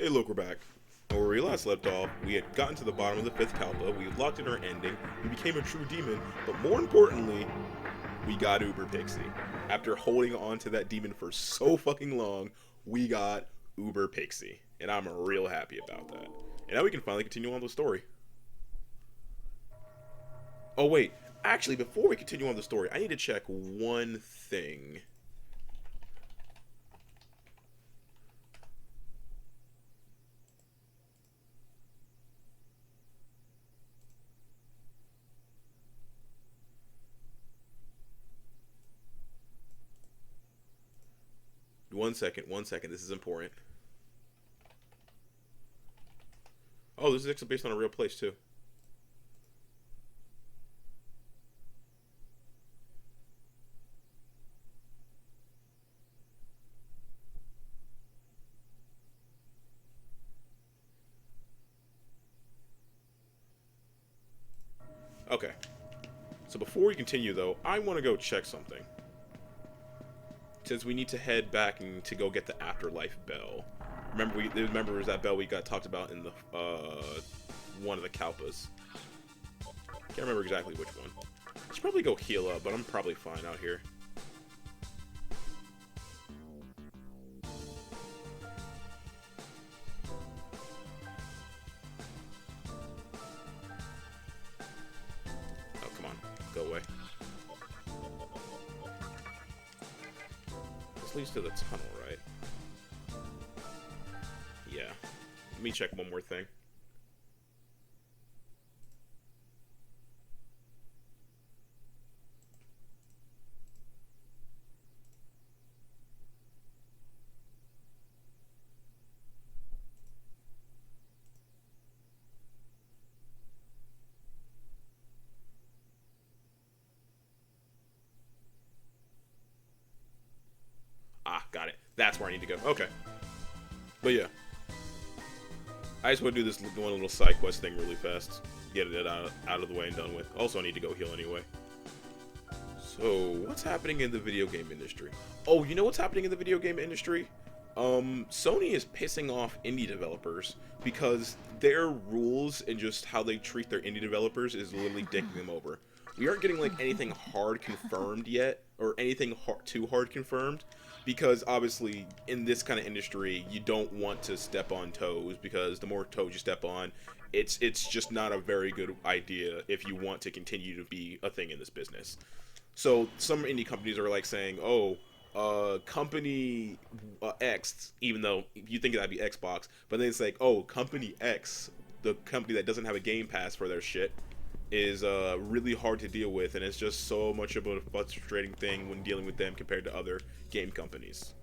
Hey, look, we're back. Where we last left off, we had gotten to the bottom of the fifth Kalpa, we had locked in our ending, we became a true demon, but more importantly, we got Uber Pixie. After holding on to that demon for so fucking long, we got Uber Pixie. And I'm real happy about that. And now we can finally continue on the story. Oh wait, actually, before we continue on the story, I need to check one thing. One second, this is important. Oh, this is actually based on a real place, too. Okay. So before we continue, though, I want to go check something. Since we need to head back and to go get the afterlife bell. Remember was that bell we got talked about in the one of the Kalpas. Can't remember exactly which one. I should probably go heal up, but I'm probably fine out here. Oh, come on. Go away. This leads to the tunnel, right? Yeah. Let me check one more thing. Ah, got it. That's where I need to go. Okay. But yeah. I just want to do this one little side quest thing really fast. Get it out of the way and done with. Also, I need to go heal anyway. So, what's happening in the video game industry? Oh, you know what's happening in the video game industry? Sony is pissing off indie developers because their rules and just how they treat their indie developers is literally dicking them over. We aren't getting like anything hard confirmed yet, or anything too hard confirmed, because obviously in this kind of industry you don't want to step on toes, because the more toes you step on, it's just not a very good idea if you want to continue to be a thing in this business. So some indie companies are like saying, oh, company X, even though you think that'd be Xbox, but then it's like, oh, company X, the company that doesn't have a Game Pass for their shit, is really hard to deal with, and it's just so much of a frustrating thing when dealing with them compared to other game companies,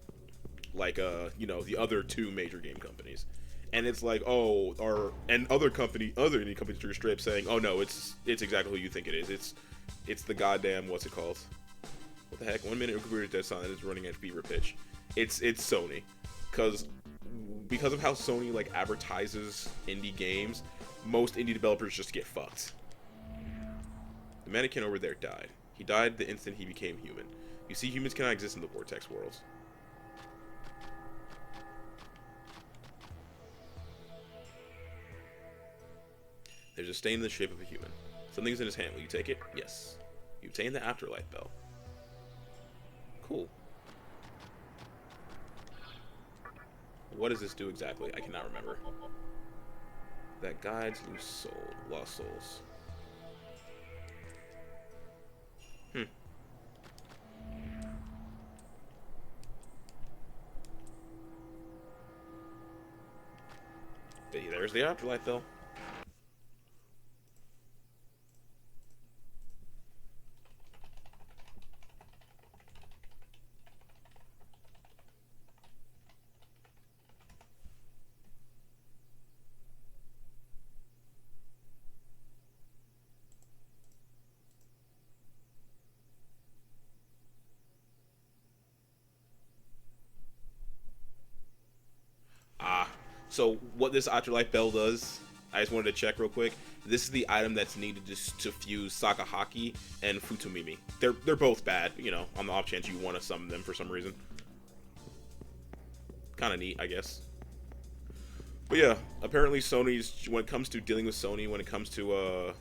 like you know, the other two major game companies. And it's like, oh, other indie companies are straight up saying, oh no, it's exactly who you think it is. It's the goddamn, what's it called? What the heck? 1 minute computer dead silent is running at fever pitch. It's Sony, because of how Sony like advertises indie games, most indie developers just get fucked. The mannequin over there died. He died the instant he became human. You see, humans cannot exist in the Vortex worlds. There's a stain in the shape of a human. Something's in his hand. Will you take it? Yes. You obtain the afterlife bell. Cool. What does this do exactly? I cannot remember. That guides lost souls. There's the afterlife bell. So what this afterlife bell does, I just wanted to check real quick. This is the item that's needed to fuse Sakahaki and Futomimi. They're both bad, you know, on the off chance you want to summon them for some reason. Kind of neat, I guess. But yeah, apparently Sony's, when it comes to dealing with Sony, when it comes to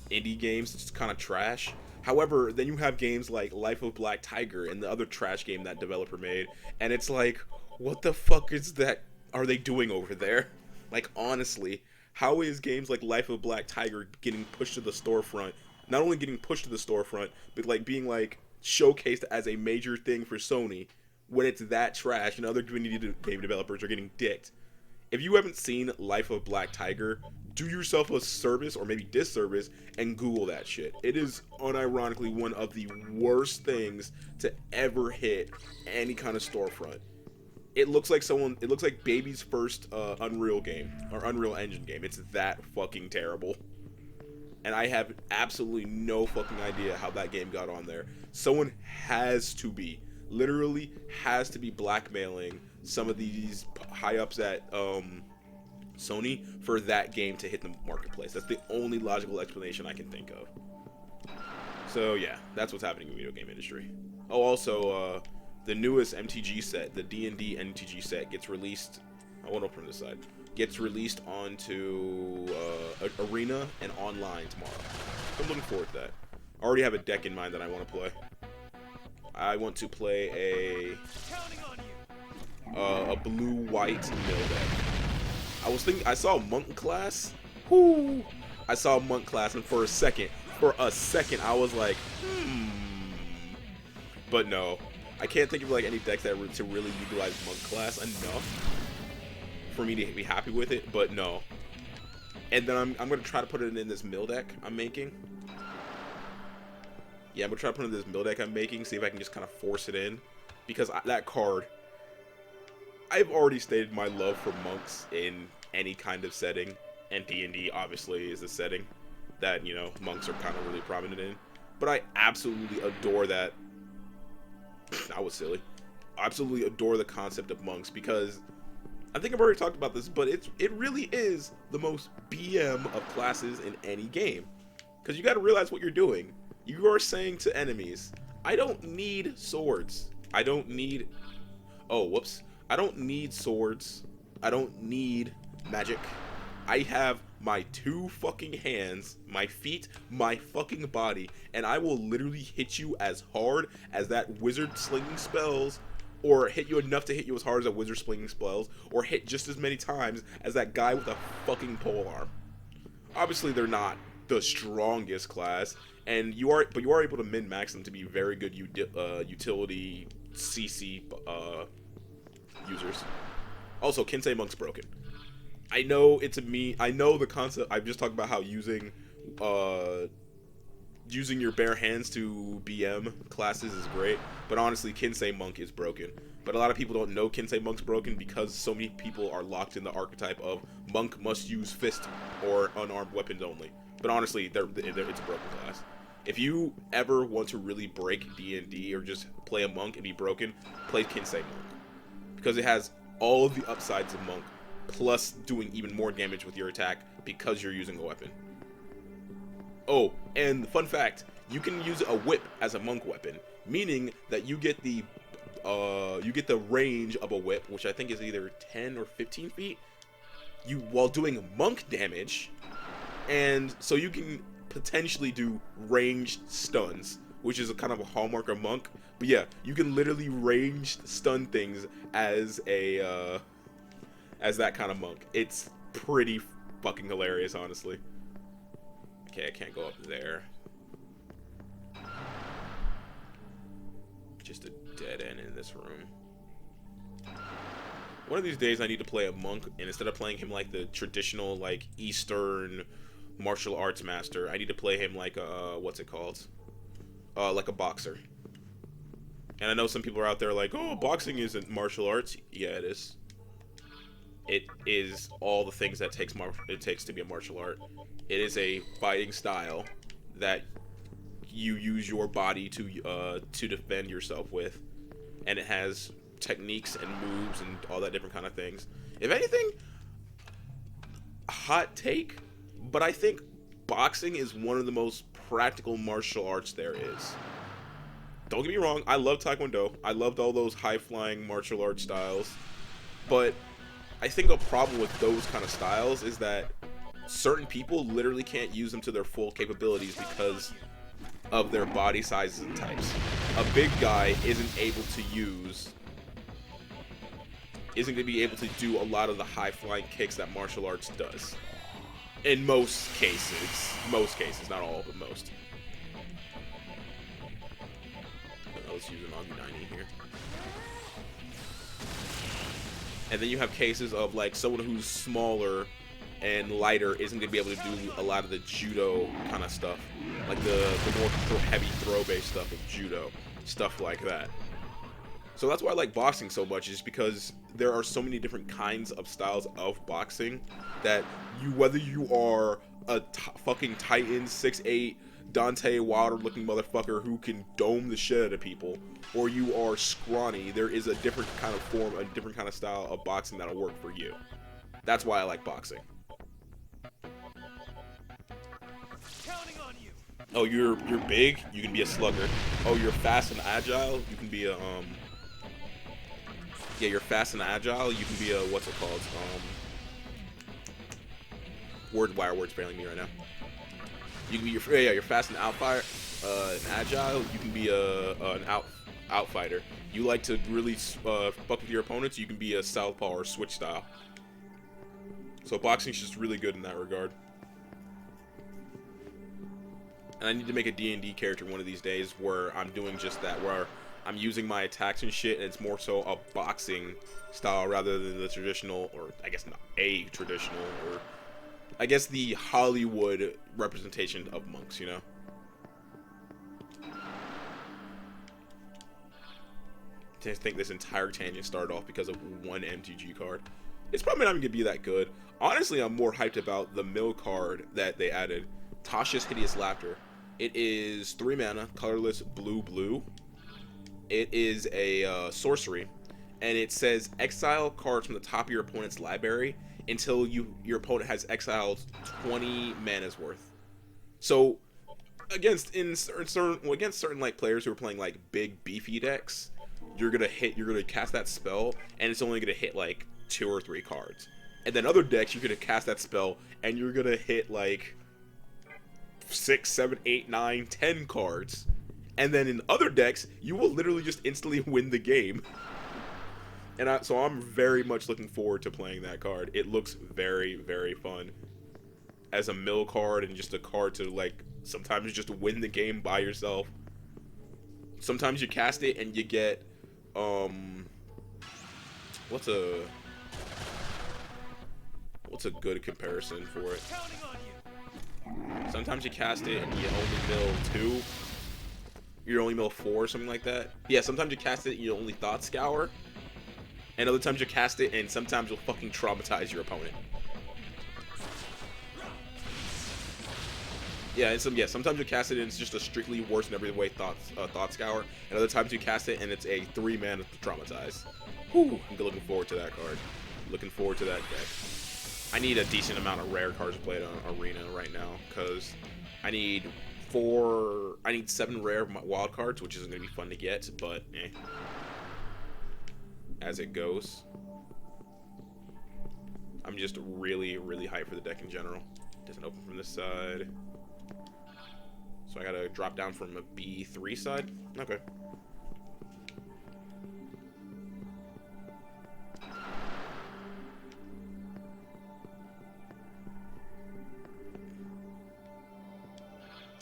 indie games, it's kind of trash. However, then you have games like Life of Black Tiger and the other trash game that developer made, and it's like, what the fuck is that? Are they doing over there? Like, honestly, how is games like Life of Black Tiger getting pushed to the storefront? Not only getting pushed to the storefront, but like being like showcased as a major thing for Sony when it's that trash, and other indie game developers are getting dicked. If you haven't seen Life of Black Tiger, do yourself a service or maybe disservice and Google that shit. It is unironically one of the worst things to ever hit any kind of storefront. It looks like baby's first Unreal game or Unreal Engine game. It's that fucking terrible. And I have absolutely no fucking idea how that game got on there. Someone literally has to be blackmailing some of these high ups at Sony for that game to hit the marketplace. That's the only logical explanation I can think of. So yeah, that's what's happening in the video game industry. Oh, also, the newest MTG set, the D&D MTG set, gets released. I won't open this side. Gets released onto Arena and online tomorrow. So I'm looking forward to that. I already have a deck in mind that I want to play. I want to play a blue-white mill deck. I saw a monk class. Whoo! I saw a monk class, and for a second, I was like, But no, I can't think of like any decks that to really utilize monk class enough for me to be happy with it. But no. And then I'm gonna try to put it in this mill deck I'm making. Yeah, I'm gonna try to put it in this mill deck I'm making, see if I can just kind of force it in, because that card. I've already stated my love for monks in any kind of setting, and D&D obviously is a setting that, you know, monks are kind of really prominent in. But I absolutely adore that. That was silly. I absolutely adore the concept of monks, because I think I've already talked about this, but it really is the most BM of classes in any game. Because you got to realize what you're doing. You are saying to enemies, I don't need swords. I don't need... Oh, whoops. I don't need swords. I don't need magic. I have my 2 fucking hands, my feet, my fucking body, and I will literally hit you as hard as that wizard slinging spells, or hit you enough to hit you as hard as a wizard slinging spells, or hit just as many times as that guy with a fucking polearm. Obviously, they're not the strongest class, and you are able to min-max them to be very good utility CC users. Also, Kinsei Monk's broken. I know I know the concept. I've just talked about how using your bare hands to BM classes is great, but honestly, Kinsei Monk is broken. But a lot of people don't know Kinsei Monk's broken because so many people are locked in the archetype of Monk must use fist or unarmed weapons only. But honestly, it's a broken class. If you ever want to really break D&D or just play a Monk and be broken, play Kinsei Monk. Because it has all of the upsides of Monk, plus doing even more damage with your attack because you're using a weapon. Oh, and fun fact, you can use a whip as a monk weapon, meaning that you get the range of a whip, which I think is either 10 or 15 feet, while doing monk damage, and so you can potentially do ranged stuns, which is a kind of a hallmark of monk. But yeah, you can literally ranged stun things as that kind of monk. It's pretty fucking hilarious, honestly. Okay, I can't go up there. Just a dead end in this room. One of these days I need to play a monk, and instead of playing him like the traditional, like, Eastern martial arts master, I need to play him like a, what's it called? Like a boxer. And I know some people are out there like, oh, boxing isn't martial arts. Yeah, it is. It is all the things that it takes to be a martial art. It is a fighting style that you use your body to defend yourself with, and it has techniques and moves and all that different kind of things. If anything, hot take, but I think boxing is one of the most practical martial arts there is. Don't get me wrong, I love Taekwondo. I loved all those high-flying martial arts styles, but I think a problem with those kind of styles is that certain people literally can't use them to their full capabilities because of their body sizes and types. A big guy isn't going to be able to do a lot of the high flying kicks that martial arts does. In most cases, not all, but most. Let's use an Agudani here. And then you have cases of like someone who's smaller and lighter isn't going to be able to do a lot of the judo kind of stuff, like the more heavy throw-based stuff of judo, stuff like that. So that's why I like boxing so much, is because there are so many different kinds of styles of boxing that whether you are a fucking Titan 6'8", Dante Wilder looking motherfucker who can dome the shit out of people, or you are scrawny, there is a different kind of form, a different kind of style of boxing that'll work for you. That's why I like boxing. Counting on you. Oh, you're big, you can be a slugger. Oh, you're fast and agile, you can be a yeah, you're fast and agile, you can be a, what's it called? Why are words failing me right now? You can be you're fast and and agile. You can be an outfighter. You like to really fuck with your opponents. You can be a southpaw or switch style. So boxing's just really good in that regard. And I need to make a D&D character one of these days where I'm doing just that, where I'm using my attacks and shit, and it's more so a boxing style rather than the traditional, or I guess not a traditional, or I guess the Hollywood representation of monks, you know? I think this entire tangent started off because of one MTG card. It's probably not even going to be that good. Honestly, I'm more hyped about the mill card that they added, Tasha's Hideous Laughter. It is 3 mana, colorless, blue. It is a sorcery, and it says exile cards from the top of your opponent's library until your opponent has exiled 20 mana's worth. So against certain like players who are playing like big beefy decks, you're gonna cast that spell and it's only gonna hit like 2 or 3 cards. And then other decks, you're gonna cast that spell and you're gonna hit like 6, 7, 8, 9, 10 cards. And then in other decks, you will literally just instantly win the game. And so I'm very much looking forward to playing that card. It looks very, very fun as a mill card and just a card to like sometimes just win the game by yourself. Sometimes you cast it and you get what's a good comparison for it? Sometimes you cast it and you only mill 2. You only mill 4 or something like that. Yeah, sometimes you cast it and you only Thought Scour. And other times you cast it, and sometimes you'll fucking traumatize your opponent. Yeah, sometimes you cast it, and it's just a strictly worse in every way Thought Scour. And other times you cast it, and it's a 3 mana to traumatize. Whew, I'm looking forward to that card. Looking forward to that deck. I need a decent amount of rare cards to play it on Arena right now, because I need 7 rare wild cards, which isn't going to be fun to get, but eh. As it goes. I'm just really, really hyped for the deck in general. Doesn't open from this side. So I gotta drop down from a B3 side? Okay.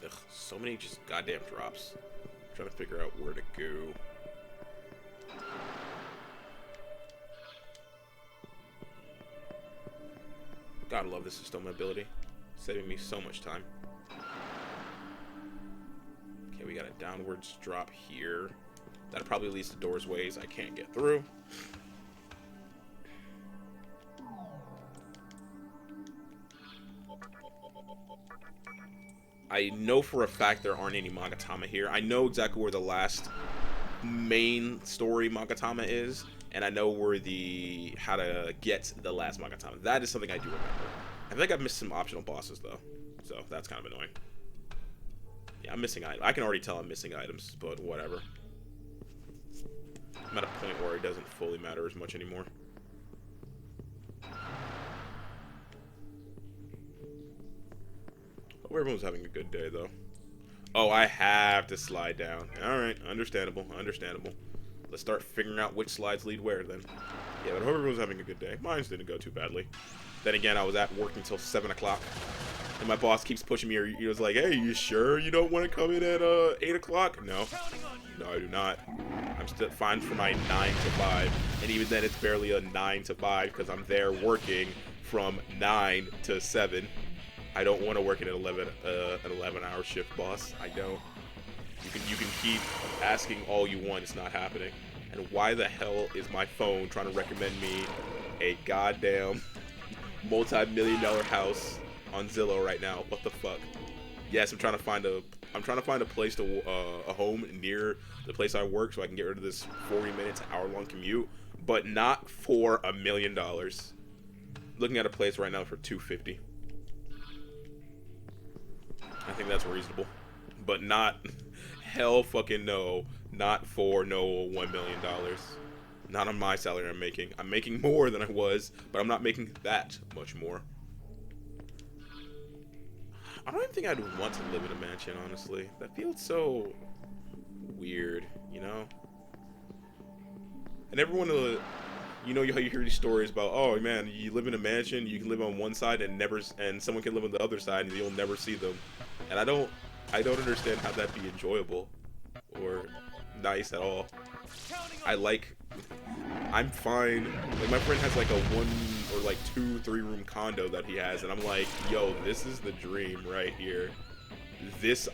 Ugh, so many just goddamn drops. I'm trying to figure out where to go. Gotta love this Systema ability. Saving me so much time. Okay, we got a downwards drop here. That probably leads to doors ways I can't get through. I know for a fact there aren't any Magatama here. I know exactly where the last main story Magatama is, and I know where how to get the last Magatama. That is something I do remember. I think I've missed some optional bosses though, so that's kind of annoying. Yeah, I'm missing items. I can already tell I'm missing items, but whatever. I'm at a point where it doesn't fully matter as much anymore. Hope everyone's having a good day, though. Oh, I have to slide down. Alright, understandable, understandable. Let's start figuring out which slides lead where, then. Yeah, but I hope everyone's having a good day. Mine didn't go too badly. Then again, I was at work until 7 o'clock. And my boss keeps pushing me. He was like, hey, you sure you don't want to come in at 8 o'clock? No. No, I do not. I'm still fine for my 9 to 5. And even then, it's barely a 9 to 5 because I'm there working from 9 to 7. I don't want to work an 11-hour shift, boss. I don't. You can keep asking all you want. It's not happening. And why the hell is my phone trying to recommend me a goddamn multi-million-dollar house on Zillow right now? What the fuck? Yes, I'm trying to find a place to a home near the place I work so I can get rid of this 40 minutes, hour-long commute, but not for $1 million. Looking at a place right now for $250. I think that's reasonable, but not hell fucking no, not for no $1 million. Not on my salary I'm making. I'm making more than I was, but I'm not making that much more. I don't even think I'd want to live in a mansion, honestly. That feels so weird, you know? And everyone, you know how you hear these stories about, oh man, you live in a mansion, you can live on one side and someone can live on the other side and you'll never see them. And I don't understand how that'd be enjoyable or nice at all. I'm fine. Like, my friend has like a 1 or like 2-3 room condo that he has, and I'm like, yo, this is the dream right here.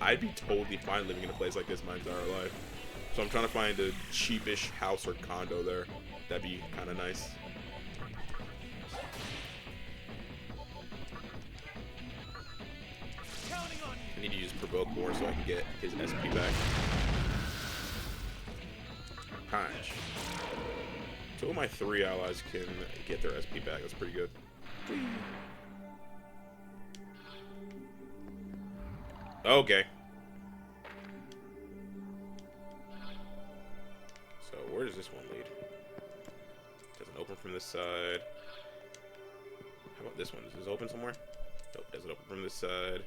I'd be totally fine living in a place like this my entire life. So I'm trying to find a cheapish house or condo there. That'd be kind of nice. I need to use provoke more so I can get his SP back. Punch. 2 of my 3 allies can get their SP back. That's pretty good. Okay. So where does this one lead? Doesn't open from this side. How about this one? Does this open somewhere? Nope, doesn't open from this side.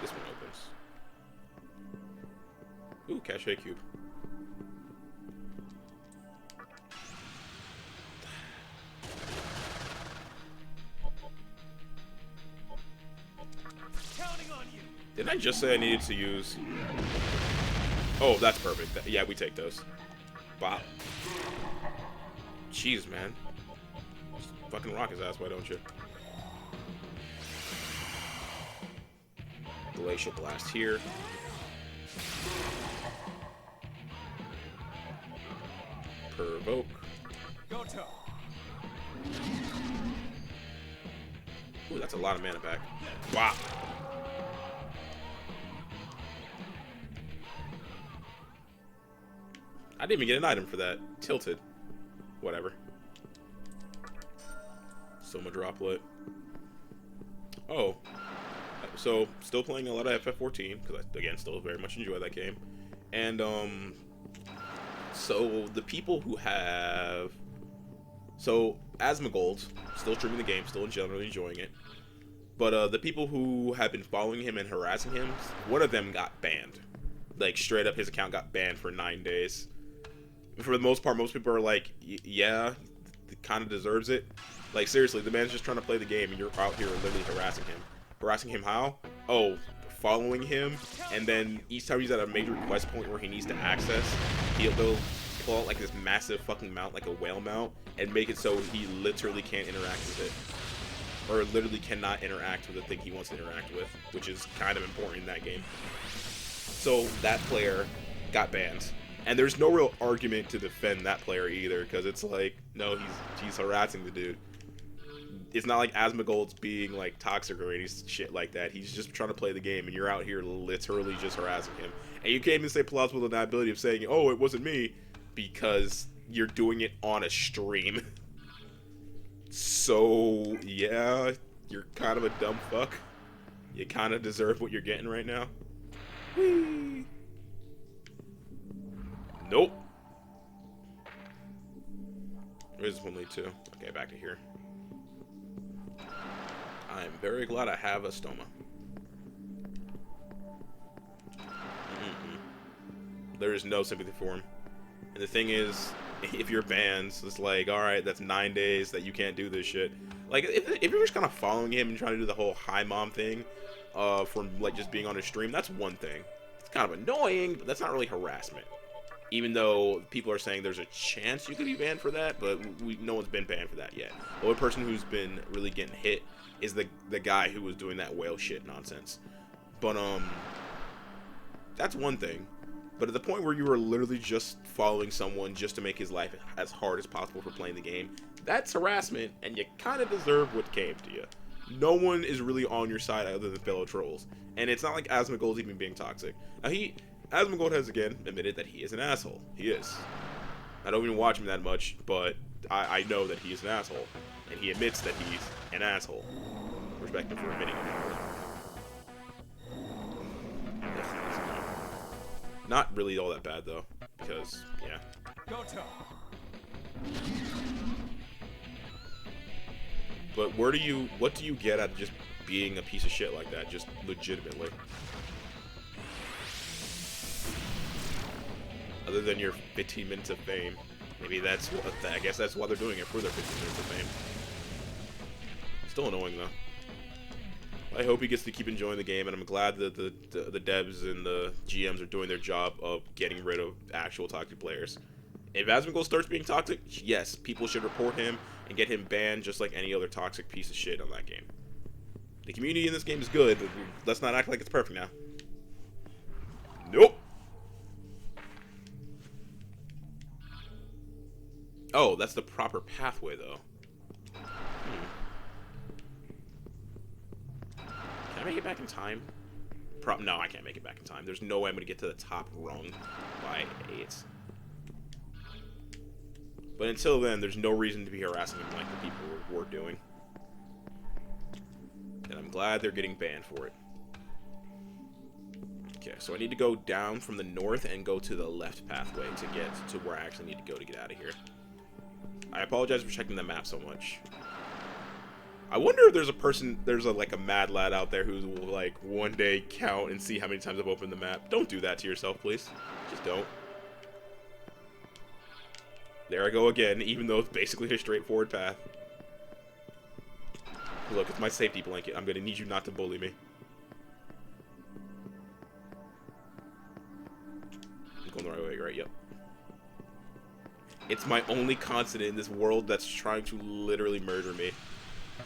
This one opens. Ooh, cache cube. Didn't I just say I needed to use... Oh, that's perfect. Yeah, we take those. Wow. Jeez, man. Just fucking rock his ass, why don't you? Glacial Blast here. Provoke. Ooh, that's a lot of mana back. Wow. I didn't even get an item for that. Tilted. Whatever. Soma Droplet. Oh. So, still playing a lot of FF14, because I, again, still very much enjoy that game. And, so, the people who have... So, Asmongold, still streaming the game, still generally enjoying it. But, the people who have been following him and harassing him, one of them got banned. Like, straight up, his account got banned for 9 days. For the most part, most people are like, yeah, he kind of deserves it. Like, seriously, the man's just trying to play the game, and you're out here literally harassing him. Harassing him how? Oh, following him, and then each time he's at a major quest point where he needs to access, he'll pull out like this massive fucking mount, like a whale mount, and make it so he literally can't interact with it. Or literally cannot interact with the thing he wants to interact with, which is kind of important in that game. So that player got banned. And there's no real argument to defend that player either, because it's like, no, he's harassing the dude. It's not like Asmongold's being like toxic or any shit like that. He's just trying to play the game, and you're out here literally just harassing him. And you can't even say plausible deniability of saying, oh, it wasn't me, because you're doing it on a stream. So, yeah, you're kind of a dumb fuck. You kind of deserve what you're getting right now. Whee! Nope. Where does this one lead to? Okay, back to here. I'm very glad I have a stoma. There is no sympathy for him. And the thing is, if you're banned, it's like, alright, that's 9 days that you can't do this shit. Like, if you're just kind of following him and trying to do the whole hi mom thing, from, like, just being on his stream, that's one thing. It's kind of annoying, but that's not really harassment. Even though people are saying there's a chance you could be banned for that, but no one's been banned for that yet. The only person who's been really getting hit is the guy who was doing that whale shit nonsense. But, that's one thing. But at the point where you are literally just following someone just to make his life as hard as possible for playing the game, that's harassment, and you kind of deserve what came to you. No one is really on your side other than fellow trolls. And it's not like Asmongold's even being toxic. Now, Asmongold has again admitted that he is an asshole. He is. I don't even watch him that much, but I know that he is an asshole. And he admits that he's an asshole. Respect him for admitting it. Not really all that bad though, because yeah. But what do you get out of just being a piece of shit like that, just legitimately? Other than your 15 minutes of fame. Maybe that's what, I guess that's why they're doing it, for their 15 minutes of fame. Still annoying though. I hope he gets to keep enjoying the game, and I'm glad that the devs and the GMs are doing their job of getting rid of actual toxic players. If Asmongold starts being toxic, yes, people should report him and get him banned just like any other toxic piece of shit on that game. The community in this game is good, but let's not act like it's perfect now. Nope. Oh, that's the proper pathway, though. Can I make it back in time? No, I can't make it back in time. There's no way I'm going to get to the top rung by 8. But until then, there's no reason to be harassing him like the people we're doing. And I'm glad they're getting banned for it. Okay, so I need to go down from the north and go to the left pathway to get to where I actually need to go to get out of here. I apologize for checking the map so much. I wonder if there's like a mad lad out there who will like one day count and see how many times I've opened the map. Don't do that to yourself, please. Just don't. There I go again, even though it's basically a straightforward path. Look, it's my safety blanket. I'm gonna need you not to bully me. I'm going the right way, right? Yep. It's my only constant in this world that's trying to literally murder me.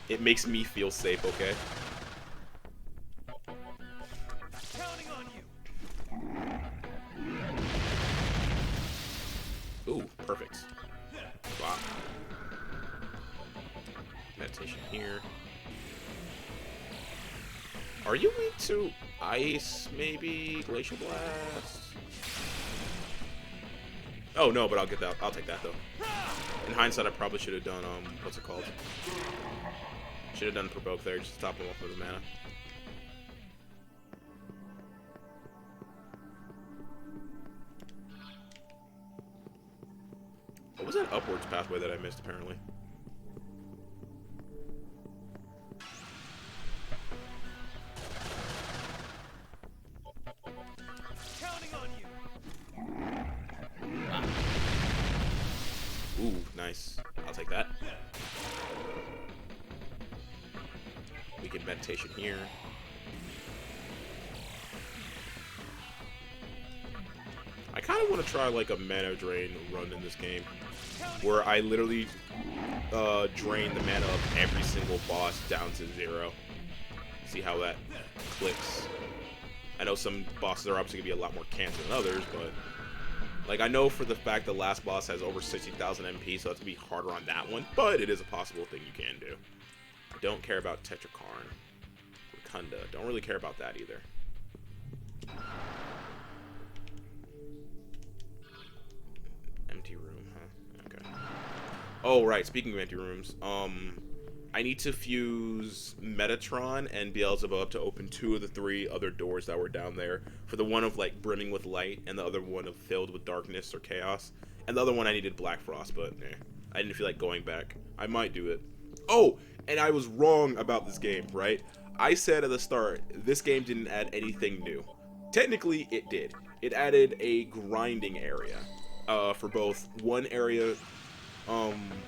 It makes me feel safe, okay? Counting on you. Ooh, perfect. Wow. Meditation here. Are you weak to ice, maybe? Glacial Blast? Oh, no, but I'll get that. I'll take that, though. In hindsight, I probably should have done, what's it called? Should have done Provoke there, just to top him off with his mana. What was that upwards pathway that I missed, apparently? Counting on you. Ooh, nice. I'll take that. We get meditation here. I kind of want to try like a mana drain run in this game, where I literally drain the mana of every single boss down to 0. See how that clicks. I know some bosses are obviously gonna be a lot more cancer than others, but like I know for the fact the last boss has over 60,000 MP, so that's gonna be harder on that one. But it is a possible thing you can do. I don't care about Tetrakarn. Rotunda. Don't really care about that either. Empty room, huh? Okay. Oh, right. Speaking of empty rooms, I need to fuse Metatron and Beelzebub to open 2 of the 3 other doors that were down there. For the one of, like, brimming with light, and the other one of filled with darkness or chaos. And the other one I needed Black Frost, but, I didn't feel like going back. I might do it. Oh, and I was wrong about this game, right? I said at the start, this game didn't add anything new. Technically, it did. It added a grinding area for both one area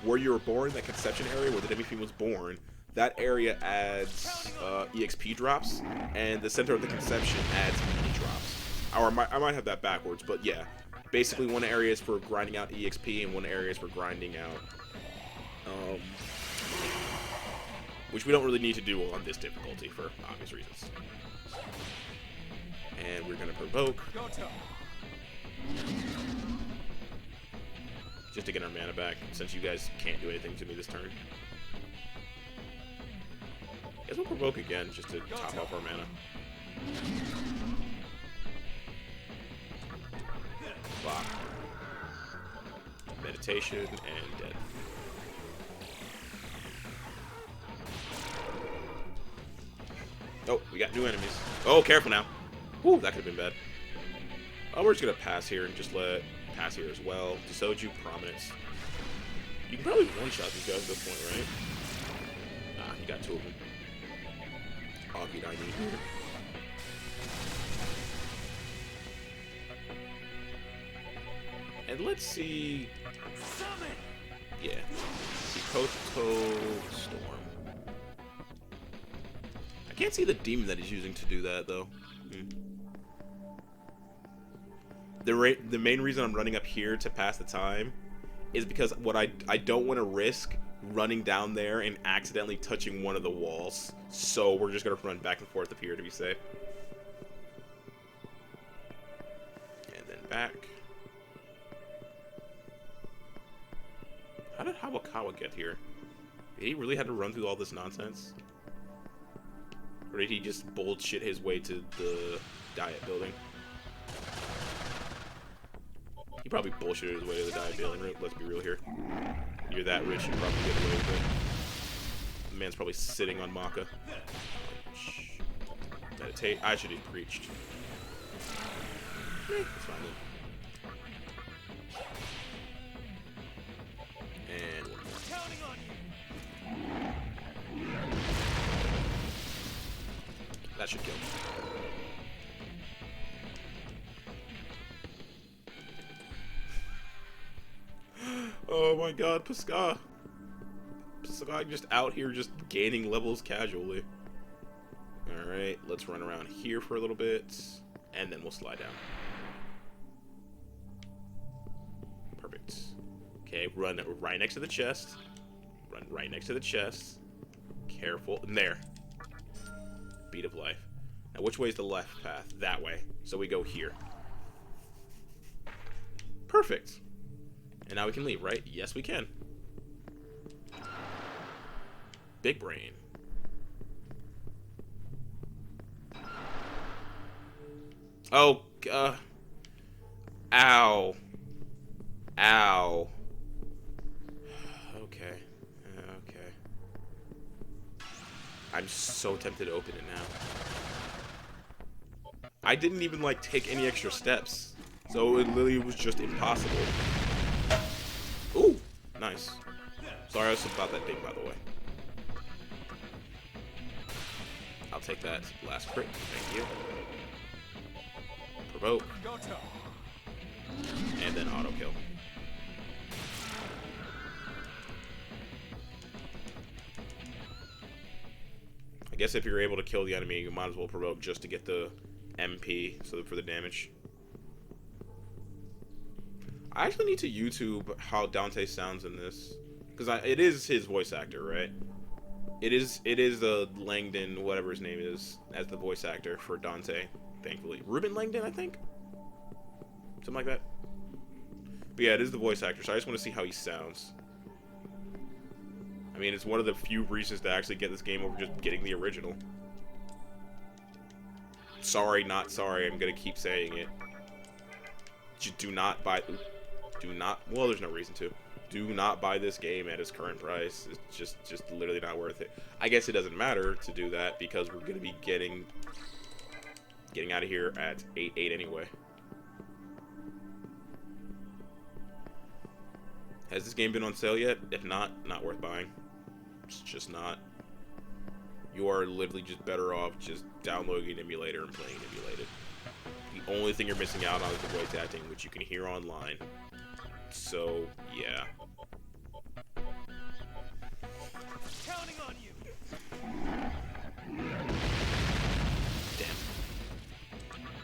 where you were born, that conception area where the demi was born. That area adds EXP drops, and the center of the conception adds mini drops. Or I might have that backwards, but yeah. Basically, one area is for grinding out EXP, and one area is for grinding out which we don't really need to do on this difficulty for obvious reasons. And we're gonna provoke. Just to get our mana back, since you guys can't do anything to me this turn. I guess we'll provoke again, just to top off our mana. Block. Meditation, and dead. Oh, we got new enemies. Oh, careful now. Whew, that could have been bad. Oh, we're just gonna pass here and just let pass here as well. Desoju, Prominence. You can probably one-shot these guys at this point, right? Ah, you got two of them. Augie, I need here. And let's see. Yeah. Koto Storm. I can't see the demon that he's using to do that though. The main reason I'm running up here to pass the time is because what I don't want to risk running down there and accidentally touching one of the walls. So we're just gonna run back and forth up here to be safe. And then back. How did Hikawa get here? Did he really have to run through all this nonsense? Or did he just bullshit his way to the diet building? He probably bullshitted his way to the diet building, let's be real here. You're that rich, you probably get away with it. The man's probably sitting on Maka. Meditate. I should have preached. It's fine then. And one more. That should kill me. Oh my god, Pascal. Pascal just out here just gaining levels casually. Alright, let's run around here for a little bit, and then we'll slide down. Perfect. Okay, run right next to the chest. Run right next to the chest. Careful. And there. Beat of life. Now, which way is the left path? That way. So we go here. Perfect. And now we can leave, right? Yes, we can. Big brain. Oh, ow. Ow. Okay. Okay. I'm so tempted to open it now. I didn't even, like, take any extra steps. So it literally was just impossible. Ooh, nice. Sorry, I was about that ding, by the way. I'll take that last crit. Thank you. Provoke. And then auto kill. I guess if you're able to kill the enemy, you might as well provoke just to get the MP, so for the damage. I actually need to YouTube how Dante sounds in this, because it is his voice actor, right? It is Langdon, whatever his name is, as the voice actor for Dante. Thankfully, Ruben Langdon, I think, something like that. But yeah, it is the voice actor, so I just want to see how he sounds. I mean, it's one of the few reasons to actually get this game over just getting the original. Sorry, not sorry. I'm gonna keep saying it. Do not buy. Do not. Well, there's no reason to. Do not buy this game at its current price. It's just literally not worth it. I guess it doesn't matter to do that because we're gonna be getting out of here at 8/8 anyway. Has this game been on sale yet? If not, not worth buying. It's just not. You are literally just better off just downloading an emulator and playing emulated. The only thing you're missing out on is the voice acting, which you can hear online. So, yeah. Counting on you. Damn.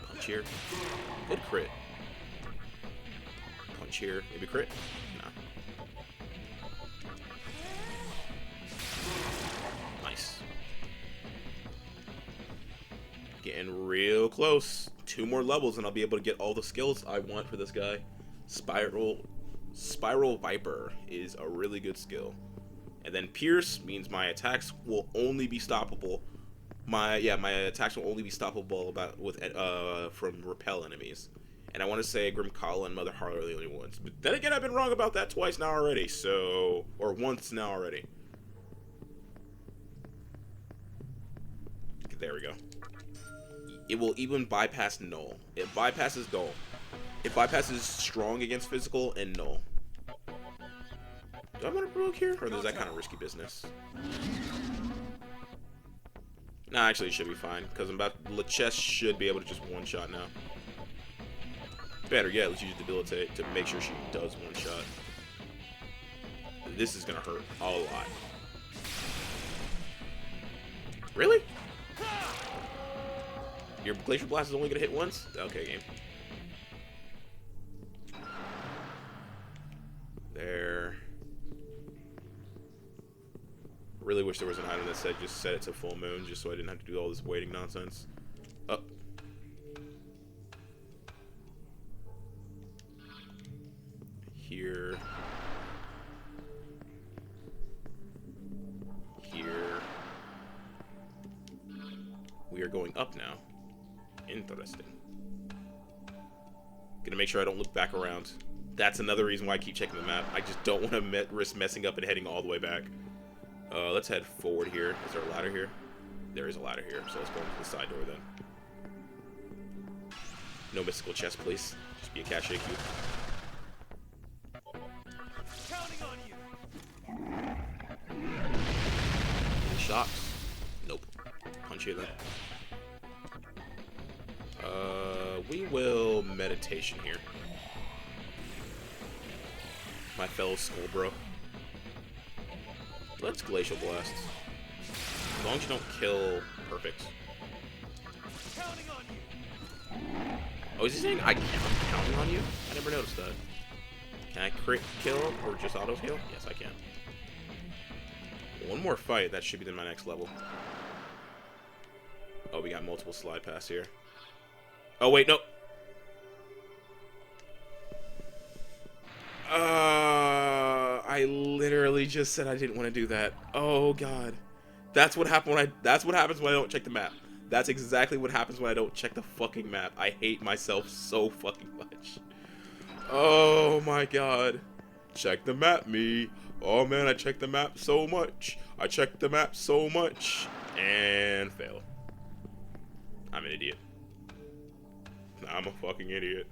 Punch here. Good crit. Punch here. Maybe crit? Nah. Nice. Getting real close. 2 more levels and I'll be able to get all the skills I want for this guy. Spiral Viper is a really good skill. And then Pierce means my attacks will only be stoppable. My attacks will only be stoppable from repel enemies. And I want to say Grimkala and Mother Heart are the only ones. But then again, I've been wrong about that twice now already. So, or once now already. There we go. It will even bypass Null. It bypasses Null. It bypasses Strong against Physical and Null. Do I want to provoke here? Or is that kind of risky business? Nah, actually it should be fine. Because Chess should be able to just one-shot now. Better yet, let's use Debilitate to make sure she does one-shot. This is going to hurt a lot. Really? Your Glacial Blast is only going to hit once? Okay, game. There. Really wish there was an item that said just set it to full moon just so I didn't have to do all this waiting nonsense. Up. Here. Here. We are going up now. Interesting. Gonna make sure I don't look back around. That's another reason why I keep checking the map. I just don't want to risk messing up and heading all the way back. Let's head forward here. Is there a ladder here? There is a ladder here, so let's go into the side door then. No mystical chest, please. Just be a cache cube. Counting on you. Any shots? Nope. Punch you then. We will meditation here. My fellow skull bro. Let's Glacial Blast. As long as you don't kill perfect. Counting on you. Oh, is he saying I'm counting on you? I never noticed that. Can I crit kill or just auto heal? Yes, I can. One more fight, that should be my next level. Oh, we got multiple slide pass here. Oh, wait, no. I literally just said I didn't want to do that. Oh god. That's what happens when I don't check the map. That's exactly what happens when I don't check the fucking map. I hate myself so fucking much. Oh my god. Check the map, me. Oh man, I checked the map so much. I checked the map so much. And failed. I'm an idiot. I'm a fucking idiot.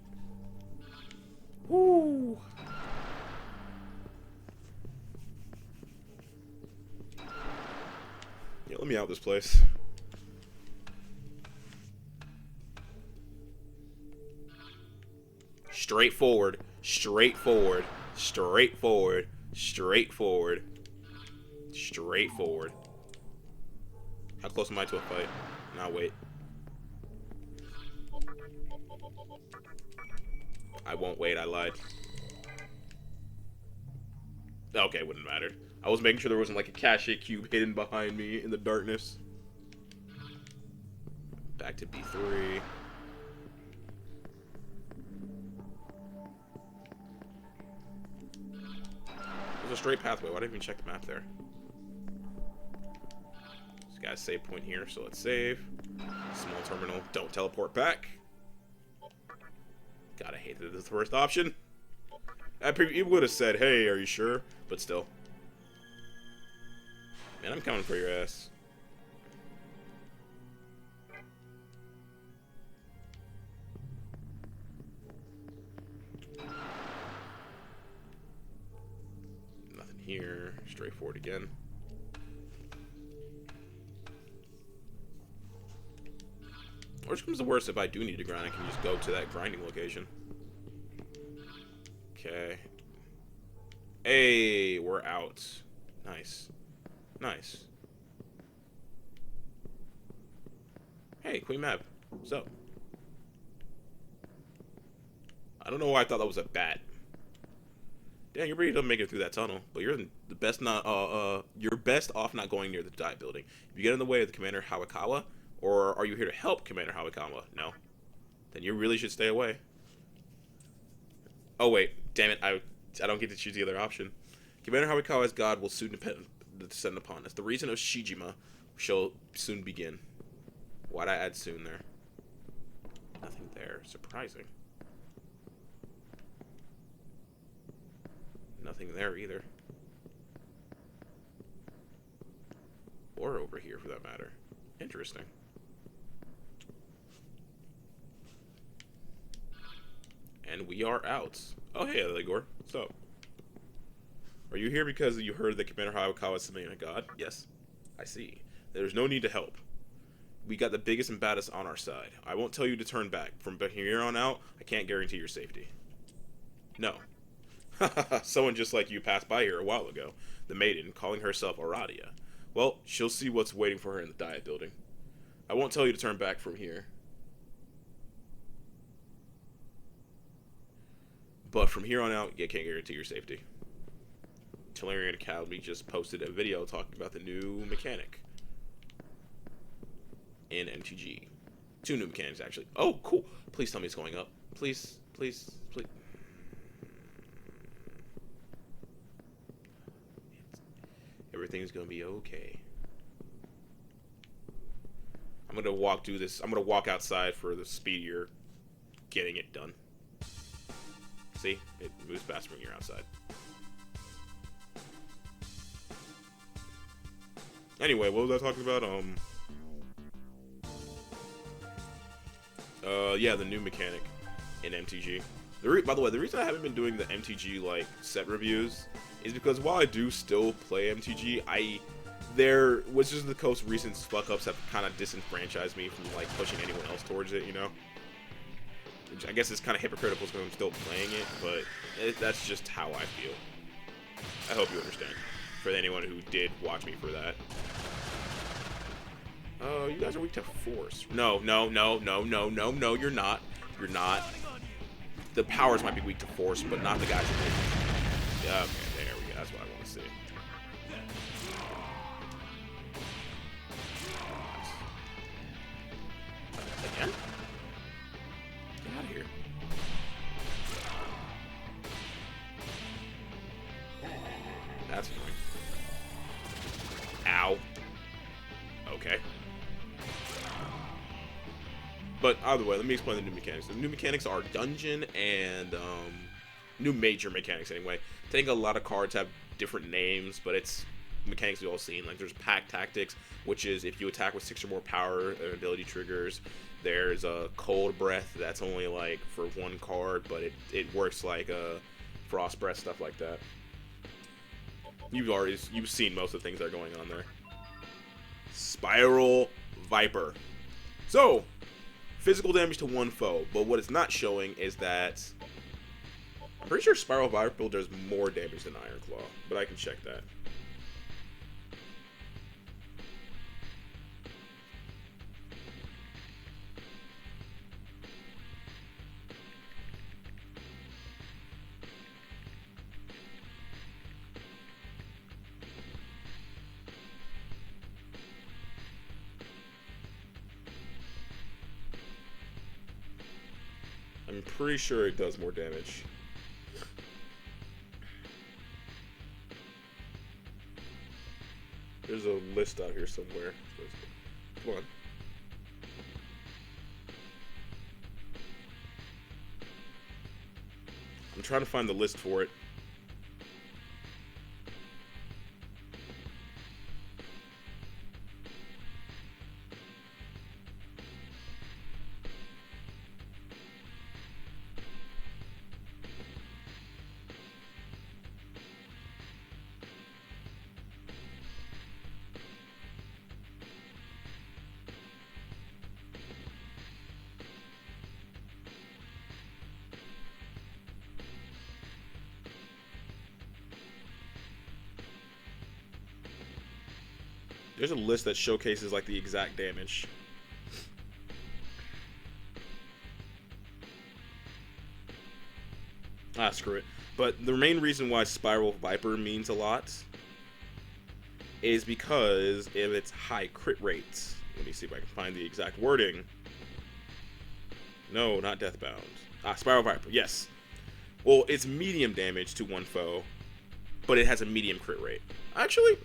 Woo. Yeah, let me out this place. Straightforward, straightforward, straightforward, straightforward, straightforward. How close am I to a fight? Now wait. I won't wait, I lied. Okay, it wouldn't matter. I was making sure there wasn't like a cache cube hidden behind me in the darkness. Back to B3. There's a straight pathway. Why didn't I even check the map there? Just got a save point here, so let's save. Small terminal. Don't teleport back. Gotta hate that this is the first option. It would have said, hey, are you sure? But still. Man, I'm coming for your ass. Nothing here. Straightforward again. Worst comes to worst, if I do need to grind, I can just go to that grinding location. Okay. Hey, we're out. Nice. Nice. Hey, Queen Map. What's up? I don't know why I thought that was a bat. Dang, you're ready to make it through that tunnel, but you're the best not you're best off not going near the dive building. If you get in the way of the Commander Hikawa, or are you here to help Commander Hikawa? No. Then you really should stay away. Oh wait, damn it, I don't get to choose the other option. Commander Hikawa's god will soon descend upon us. The reason of Shijima shall soon begin. Why'd I add soon there? Nothing there. Surprising. Nothing there either. Or over here for that matter. Interesting. And we are out. Oh hey, Ligor. What's up? Are you here because you heard that Commander Hikawa is summoning a god? Yes. I see. There's no need to help. We got the biggest and baddest on our side. I won't tell you to turn back. From here on out, I can't guarantee your safety. No. Someone just like you passed by here a while ago. The maiden, calling herself Aradia. Well, she'll see what's waiting for her in the diet building. I won't tell you to turn back from here. But from here on out, you can't guarantee your safety. Tellurian Academy just posted a video talking about the new mechanic in MTG. 2 new mechanics, actually. Oh, cool. Please tell me it's going up. Please, please, please. Everything's gonna be okay. I'm gonna walk through this. I'm gonna walk outside for the speedier getting it done. See? It moves faster when you're outside. Anyway, what was I talking about? Yeah, the new mechanic in MTG. By the way, the reason I haven't been doing the MTG like set reviews is because while I do still play MTG, there Wizards of the Coast recent fuck ups have kind of disenfranchised me from like pushing anyone else towards it, you know. Which I guess is kind of hypocritical because I'm still playing it, but that's just how I feel. I hope you understand. For anyone who did watch me for that. Oh, you guys are weak to force. No, no, no, no, no, no, no, you're not. You're not. The powers might be weak to force, but not the guys who did. Yeah, okay, there we go. That's what I want to see. Again? Get out of here. That's fine. Ow. Okay. But either way, let me explain the new mechanics. The new mechanics are dungeon and new major mechanics anyway. I think a lot of cards have different names, but it's mechanics we've all seen. Like there's pack tactics, which is if you attack with 6 or more power ability triggers. There's a cold breath that's only like for 1 card, but it works like a frost breath, stuff like that. You've seen most of the things that are going on there. Spiral Viper. So, physical damage to 1 foe, but what it's not showing is that I'm pretty sure Spiral Viper does more damage than Iron Claw, but I can check that. I'm pretty sure it does more damage. There's a list out here somewhere. Come on. I'm trying to find the list for it. There's a list that showcases like the exact damage. Ah, screw it. But the main reason why Spiral Viper means a lot is because of its high crit rates. Let me see if I can find the exact wording. No, not Deathbound. Ah, Spiral Viper, yes. Well, it's medium damage to one foe, but it has a medium crit rate. Actually,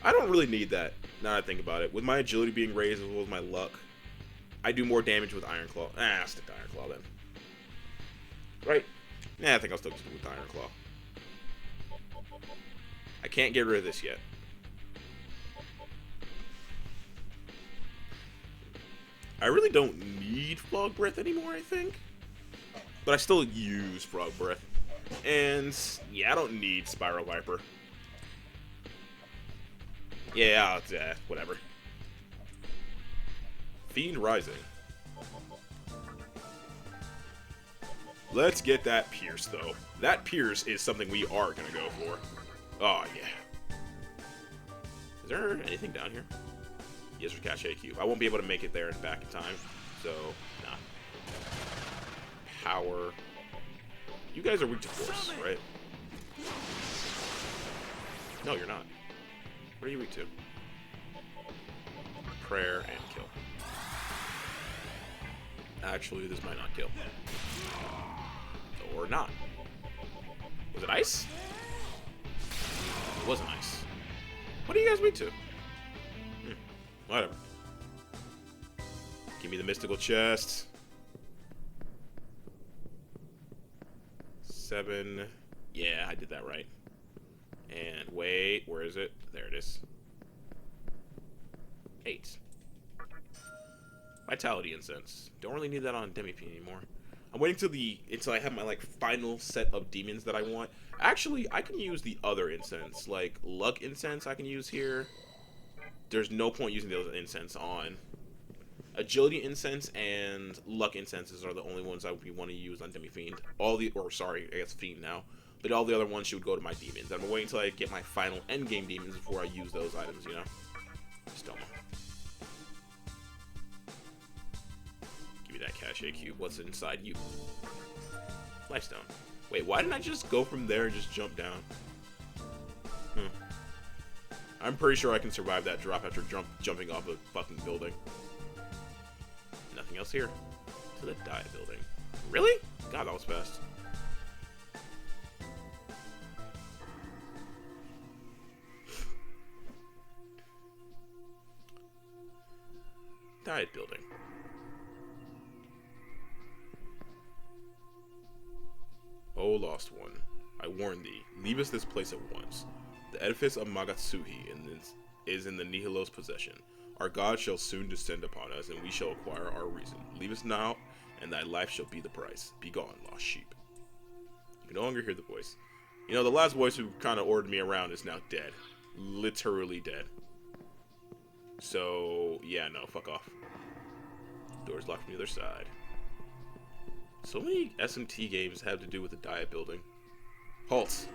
I don't really need that, now that I think about it. With my agility being raised as well as my luck, I do more damage with Iron Claw. Ah, I'll stick to Iron Claw then. Right? Yeah, I think I'll stick with Iron Claw. I can't get rid of this yet. I really don't need Frog Breath anymore, I think. But I still use Frog Breath. And, yeah, I don't need Spiral Viper. Yeah, whatever. Fiend Rising. Let's get that Pierce, though. That Pierce is something we are going to go for. Oh, yeah. Is there anything down here? Yes, for Cache Cube. I won't be able to make it there and back in time, so, nah. Power. You guys are weak to force, right? No, you're not. What are you weak to? Prayer and kill. Actually, this might not kill. Or not. Was it ice? It wasn't ice. What are you guys weak to? Whatever. Give me the mystical chest. 7. Yeah, I did that right. And wait, where is it? There it is. 8. Vitality Incense. Don't really need that on Demi-P anymore. I'm waiting until I have my like final set of demons that I want. Actually, I can use the other incense, like Luck Incense I can use here. There's no point using those incense on. Agility Incense and Luck Incenses are the only ones I would want to use on Demi-Fiend. I guess Fiend now. But all the other ones should go to my demons. I'm waiting until I get my final endgame demons before I use those items, you know? Stoma. Give me that Cache Cube. What's inside you? Lifestone. Wait, why didn't I just go from there and just jump down? I'm pretty sure I can survive that drop after jumping off a fucking building. Nothing else here. To the Dia building. Really? God, that was fast. Dia building. Oh, lost one. I warn thee, leave us this place at once. The edifice of Magatsuhi is in the Nihilo's possession. Our God shall soon descend upon us, and we shall acquire our reason. Leave us now, and thy life shall be the price. Be gone, lost sheep. You can no longer hear the voice. You know, the last voice who kind of ordered me around is now dead. Literally dead. So, yeah, no, fuck off. Door's locked from the other side. So many SMT games have to do with the Dia building. Halt!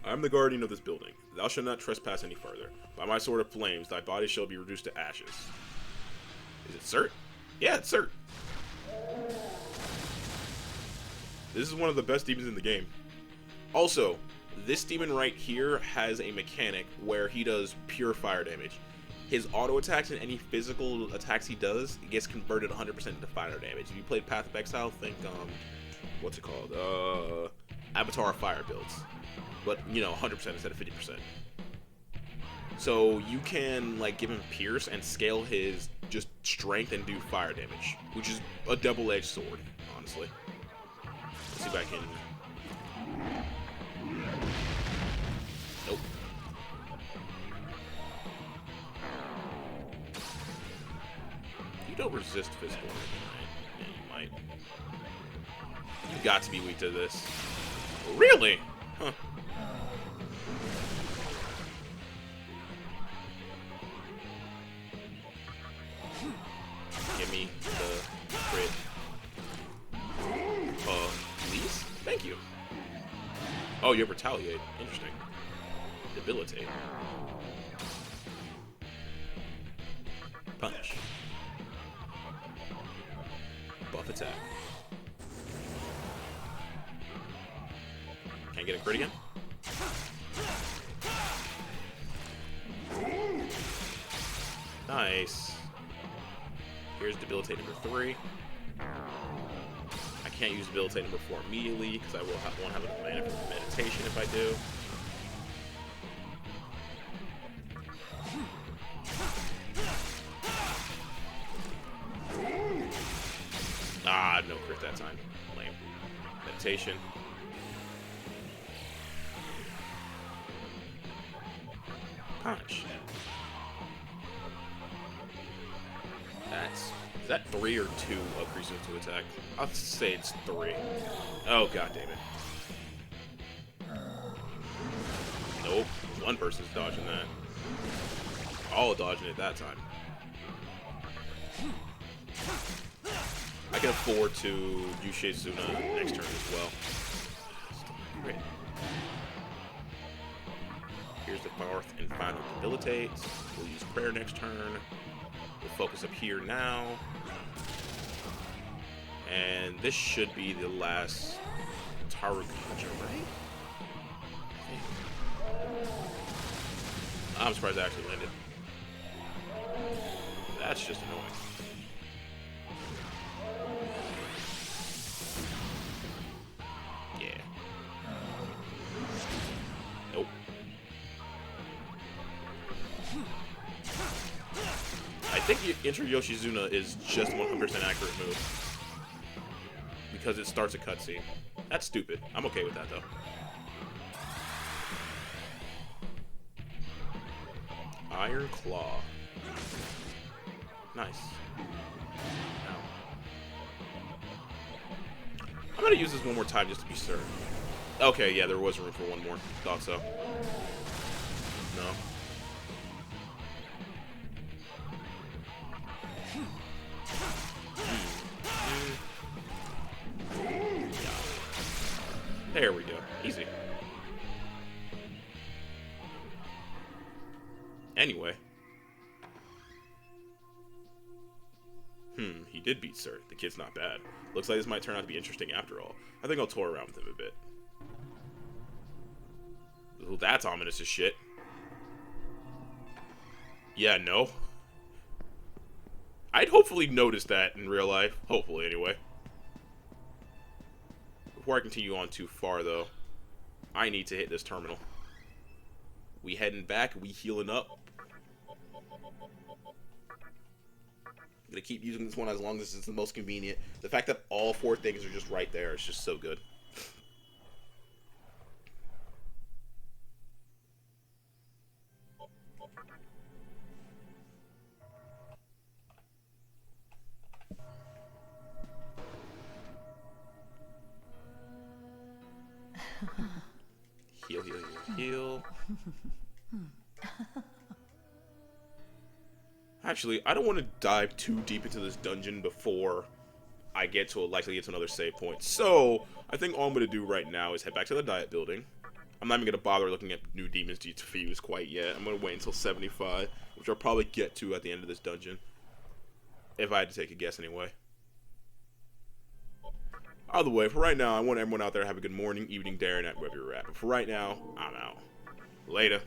I am the guardian of this building. Thou shalt not trespass any further. By my sword of flames, thy body shall be reduced to ashes. Is it Cert? Yeah, it's Cert. This is one of the best demons in the game. Also, this demon right here has a mechanic where he does pure fire damage. His auto attacks and any physical attacks he does, it gets converted 100% into fire damage. If you played Path of Exile, think, what's it called? Avatar of Fire builds. But, you know, 100% instead of 50%. So you can, like, give him Pierce and scale his just strength and do fire damage, which is a double-edged sword, honestly. Let's see if I can... Nope. You don't resist physical damage. Yeah, you might. You got to be weak to this. Really? Huh. Give me the crit. Please? Thank you. Oh, you have retaliate. Interesting. Debilitate. attack. Can't get a crit again? Nice. Here's debilitate number 3. I can't use debilitate number 4 immediately because I won't have enough mana for meditation if I do. Ah, no crit that time. Lame. Meditation. Punch. Is that 3 or 2 increases to attack? I'll say it's 3. Oh, god damn it. Nope. One person's dodging that. All dodging it that time. I can afford to use Shizuna next turn as well. Great. Here's the 4th and final debilitate. We'll use prayer next turn. We'll focus up here now. And this should be the last Tarukaja, right? I'm surprised I actually landed. That's just annoying. Yeah. Nope. I think Enter Yoshizuna is just 100% accurate move. Because it starts a cutscene. That's stupid. I'm okay with that, though. Iron Claw. Nice. Ow. I'm gonna use this one more time just to be certain. Okay, yeah, there was room for one more. Thought so. No. There we go. Easy. Anyway. He did beat Sir. The kid's not bad. Looks like this might turn out to be interesting after all. I think I'll toy around with him a bit. Ooh, that's ominous as shit. Yeah, no. I'd hopefully notice that in real life. Hopefully, anyway. Before I continue on too far, though, I need to hit this terminal. We heading back, we healing up. I'm gonna keep using this one as long as it's the most convenient. The fact that all 4 things are just right there is just so good. Heal, heal, heal, heal. Actually, I don't want to dive too deep into this dungeon before I likely get to another save point. So, I think all I'm going to do right now is head back to the diet building. I'm not even going to bother looking at new demons to fuse quite yet. I'm going to wait until 75, which I'll probably get to at the end of this dungeon. If I had to take a guess anyway. Either way, for right now, I want everyone out there to have a good morning, evening, day, or night, wherever you're at. But for right now, I'm out. Later.